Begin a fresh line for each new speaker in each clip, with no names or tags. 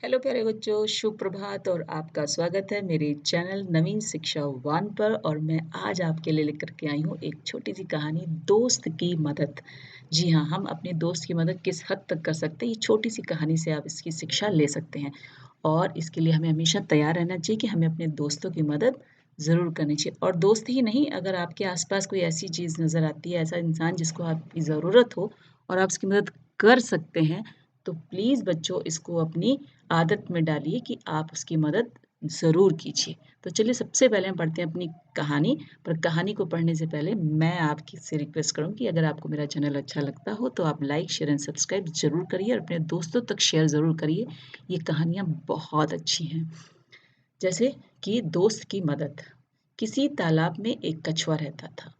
Hello प्यारे बच्चों, शुभ प्रभात और आपका स्वागत है मेरे चैनल नवीन शिक्षा वन पर। और मैं आज आपके लिए लेकर के आई हूँ एक छोटी सी कहानी, दोस्त की मदद। जी हाँ, हम अपने दोस्त की मदद किस हद तक कर सकते हैं, ये छोटी सी कहानी से आप इसकी शिक्षा ले सकते हैं। और इसके लिए हमें हमेशा तैयार रहना चाहिए कि हमें अपने दोस्तों की मदद ज़रूर करनी चाहिए। और दोस्त ही नहीं, अगर आपके आसपास कोई ऐसी चीज़ नज़र आती है, ऐसा इंसान जिसको आपकी ज़रूरत हो और आप उसकी मदद कर सकते हैं, तो प्लीज़ बच्चों इसको अपनी आदत में डालिए कि आप उसकी मदद ज़रूर कीजिए। तो चलिए सबसे पहले हम पढ़ते हैं अपनी कहानी। पर कहानी को पढ़ने से पहले मैं आपकी से रिक्वेस्ट करूँ कि अगर आपको मेरा चैनल अच्छा लगता हो तो आप लाइक, शेयर एंड सब्सक्राइब ज़रूर करिए और अपने दोस्तों तक शेयर ज़रूर करिए। ये कहानियाँ बहुत अच्छी हैं। जैसे कि दोस्त की मदद। किसी तालाब में एक कछुआ रहता था।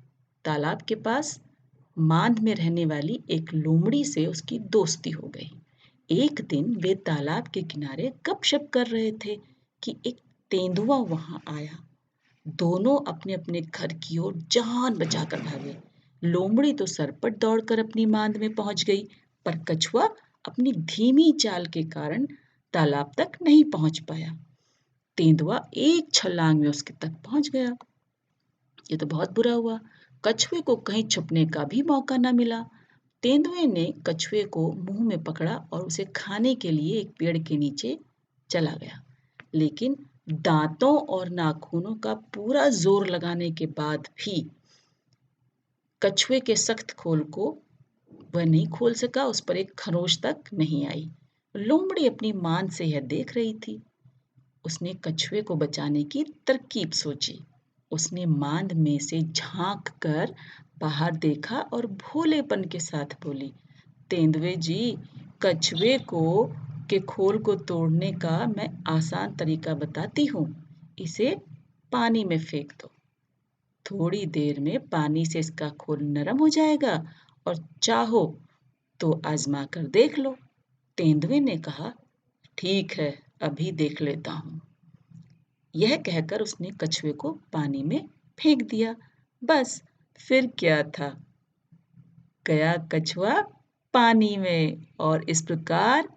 तालाब के पास मांद में रहने वाली एक लोमड़ी से उसकी दोस्ती हो गई। एक दिन वे तालाब के किनारे गपशप कर रहे थे कि एक तेंदुआ वहां आया। दोनों अपने अपने घर की ओर जान बचाकर भागे। लोमड़ी तो सरपट दौड़कर अपनी मांद में पहुंच गई, पर कछुआ अपनी धीमी चाल के कारण तालाब तक नहीं पहुंच पाया। तेंदुआ एक छलांग में उसके तक पहुंच गया। ये तो बहुत बुरा हुआ। कछुए को कहीं छुपने का भी मौका न मिला। तेंदुए ने कछुए को मुंह में पकड़ा और उसे खाने के लिए एक पेड़ के नीचे चला गया। लेकिन दांतों और नाखूनों का पूरा जोर लगाने के बाद भी कछुए के सख्त खोल को वह नहीं खोल सका। उस पर एक खरोंच तक नहीं आई। लोमड़ी अपनी मान से यह देख रही थी। उसने कछुए को बचाने की तरकीब सोची। उसने मांद में से झांक कर बाहर देखा और भोलेपन के साथ बोली, तेंदुए जी, कछुए को के खोल को तोड़ने का मैं आसान तरीका बताती हूँ। इसे पानी में फेंक दो। थोड़ी देर में पानी से इसका खोल नरम हो जाएगा और चाहो तो आजमा कर देख लो। तेंदुए ने कहा, ठीक है, अभी देख लेता हूँ। यह कहकर उसने कछुए को पानी में फेंक दिया। बस, फिर क्या था, गया कछुआ पानी में। और इस प्रकार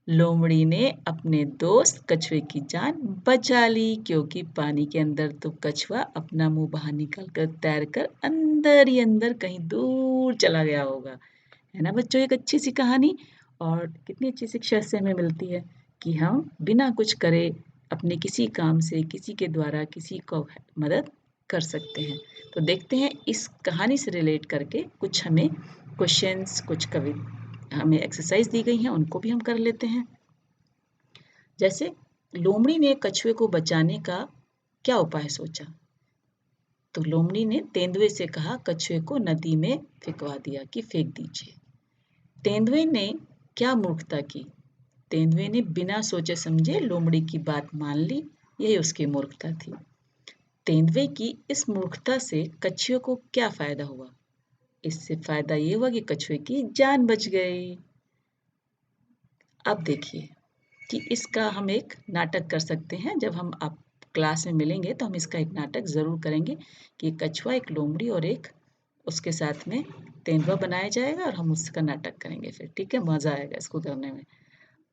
लोमड़ी ने अपने दोस्त कछुए की जान बचा ली, क्योंकि पानी के अंदर तो कछुआ अपना मुंह बाहर निकाल कर तैर कर अंदर ही अंदर कहीं दूर चला गया होगा। है ना बच्चों, एक अच्छी सी कहानी। और कितनी अच्छी शिक्षा इससे हमें मिलती है कि हम बिना कुछ करे अपने किसी काम से किसी के द्वारा किसी को मदद कर सकते हैं। तो देखते हैं इस कहानी से रिलेट करके कुछ हमें क्वेश्चंस, कुछ कवि हमें एक्सरसाइज दी गई हैं, उनको भी हम कर लेते हैं। जैसे लोमड़ी ने कछुए को बचाने का क्या उपाय सोचा। तो लोमड़ी ने तेंदुए से कहा, कछुए को नदी में फेंकवा दिया कि फेंक दीजिए। तेंदुए ने क्या मूर्खता की। तेंदुए ने बिना सोचे समझे लोमड़ी की बात मान ली। यही उसकी मूर्खता थी। तेंदुए की इस मूर्खता से कछुए को क्या फायदा हुआ। इससे फायदा ये हुआ कि कछुए की जान बच गई। अब देखिए कि इसका हम एक नाटक कर सकते हैं। जब हम आप क्लास में मिलेंगे तो हम इसका एक नाटक ज़रूर करेंगे कि कछुआ, एक लोमड़ी और एक उसके साथ में तेंदुआ बनाया जाएगा और हम उसका नाटक करेंगे फिर। ठीक है, मज़ा आएगा इसको करने में।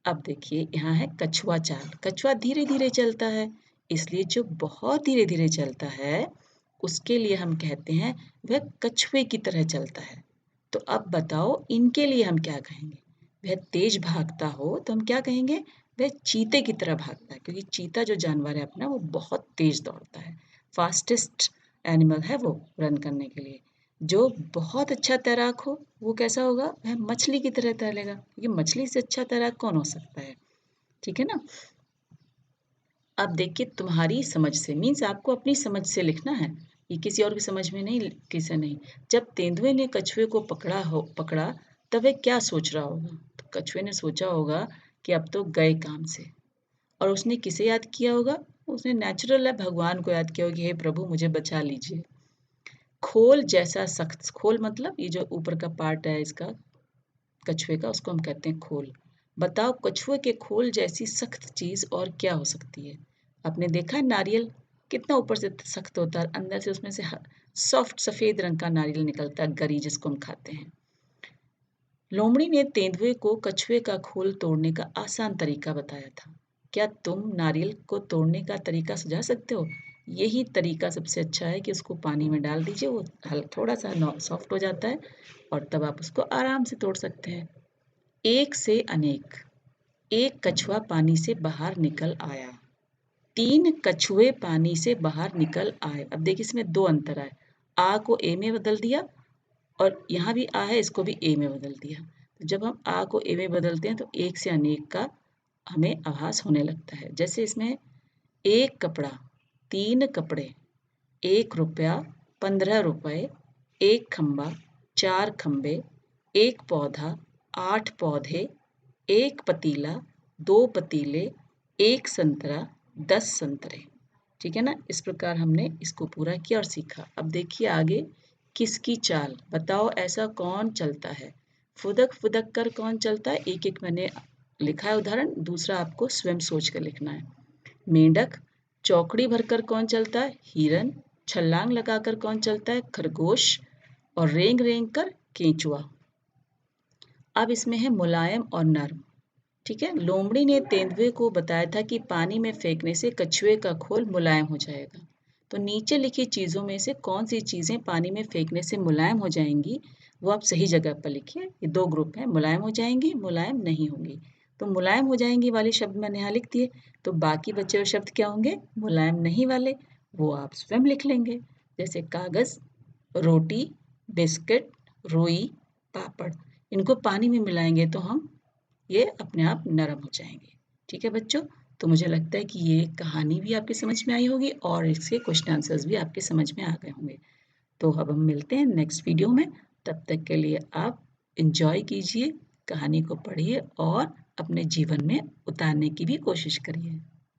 अब देखिए यहाँ है कछुआ चाल। कछुआ धीरे धीरे चलता है, इसलिए जो बहुत धीरे धीरे चलता है उसके लिए हम कहते हैं वह कछुए की तरह चलता है। तो अब बताओ इनके लिए हम क्या कहेंगे। वह तेज भागता हो तो हम क्या कहेंगे, वह चीते की तरह भागता है, क्योंकि चीता जो जानवर है अपना वो बहुत तेज दौड़ता है, फास्टेस्ट एनिमल है वो रन करने के लिए। जो बहुत अच्छा तैराक हो वो कैसा होगा, वह मछली की तरह तैरेगा, क्योंकि मछली से अच्छा तैराक कौन हो सकता है। ठीक है ना। अब देखिए तुम्हारी समझ से, मीन्स आपको अपनी समझ से लिखना है, ये किसी और की समझ में नहीं, किसे नहीं। जब तेंदुए ने कछुए को पकड़ा तब वह क्या सोच रहा होगा। तो कछुए ने सोचा होगा कि अब तो गए काम से। और उसने किसे याद किया होगा, उसने नेचुरल है भगवान को याद किया होगा कि हे प्रभु मुझे बचा लीजिए। खोल जैसा सख्त, खोल मतलब ये जो ऊपर का पार्ट है इसका कछुए का, उसको हम कहते हैं खोल। बताओ कछुए के खोल जैसी सख्त चीज और क्या हो सकती है। आपने देखा है नारियल कितना ऊपर से सख्त होता है, अंदर से उसमें से सॉफ्ट सफेद रंग का नारियल निकलता है, गरी जिसको हम खाते हैं। लोमड़ी ने तेंदुए को कछुए का खोल तोड़ने का आसान तरीका बताया था। क्या तुम नारियल को तोड़ने का तरीका सुझा सकते हो? यही तरीका सबसे अच्छा है कि उसको पानी में डाल दीजिए, वो थोड़ा सा सॉफ्ट हो जाता है और तब आप उसको आराम से तोड़ सकते हैं। एक से अनेक। एक कछुआ पानी से बाहर निकल आया। 3 कछुए पानी से बाहर निकल आए। अब देखिए इसमें 2 अंतर आए। आ को ए में बदल दिया और यहाँ भी आ है, इसको भी ए में बदल दिया। तो जब हम आ को ए में बदलते हैं तो एक से अनेक का हमें आभास होने लगता है। जैसे इसमें एक कपड़ा, 3 कपड़े, 1 रुपया, 15 रुपए, 1 खंबा, 4 खंबे, 1 पौधा, 8 पौधे, 1 पतीला, 2 पतीले, 1 संतरा, 10 संतरे। ठीक है ना? इस प्रकार हमने इसको पूरा किया और सीखा। अब देखिए आगे, किसकी चाल? बताओ ऐसा कौन चलता है? फुदक फुदक कर कौन चलता है? एक-एक मैंने लिखा है उदाहरण, दूसरा आपको स्वयं सोच कर लिखना है। मेंढक। चौकड़ी भरकर कौन चलता है? हिरन। छलांग लगाकर कौन चलता है? खरगोश। और रेंग रेंग कर केंचुआ। अब इसमें है मुलायम और नर्म। ठीक है, लोमड़ी ने तेंदुए को बताया था कि पानी में फेंकने से कछुए का खोल मुलायम हो जाएगा। तो नीचे लिखी चीजों में से कौन सी चीजें पानी में फेंकने से मुलायम हो जाएंगी, वो आप सही जगह पर लिखिए। ये 2 ग्रुप हैं, मुलायम हो जाएंगी, मुलायम नहीं होंगी। तो मुलायम हो जाएंगी वाले शब्द मैंने यहाँ लिख दिए। तो बाकी बचे हुए शब्द क्या होंगे? मुलायम नहीं वाले, वो आप स्वयं लिख लेंगे। जैसे कागज, रोटी, बिस्किट, रुई, पापड़। इनको पानी में मिलाएंगे तो हम ये अपने आप नरम हो जाएंगे। ठीक है बच्चों, तो मुझे लगता है कि ये कहानी भी आपकी समझ में आई होगी और इसके क्वेश्चन आंसर्स भी आपके समझ में आ गए होंगे। तो अब हम मिलते हैं नेक्स्ट वीडियो में। तब तक के लिए आप एंजॉय कीजिए, कहानी को पढ़िए और अपने जीवन में उतारने की भी कोशिश करिए।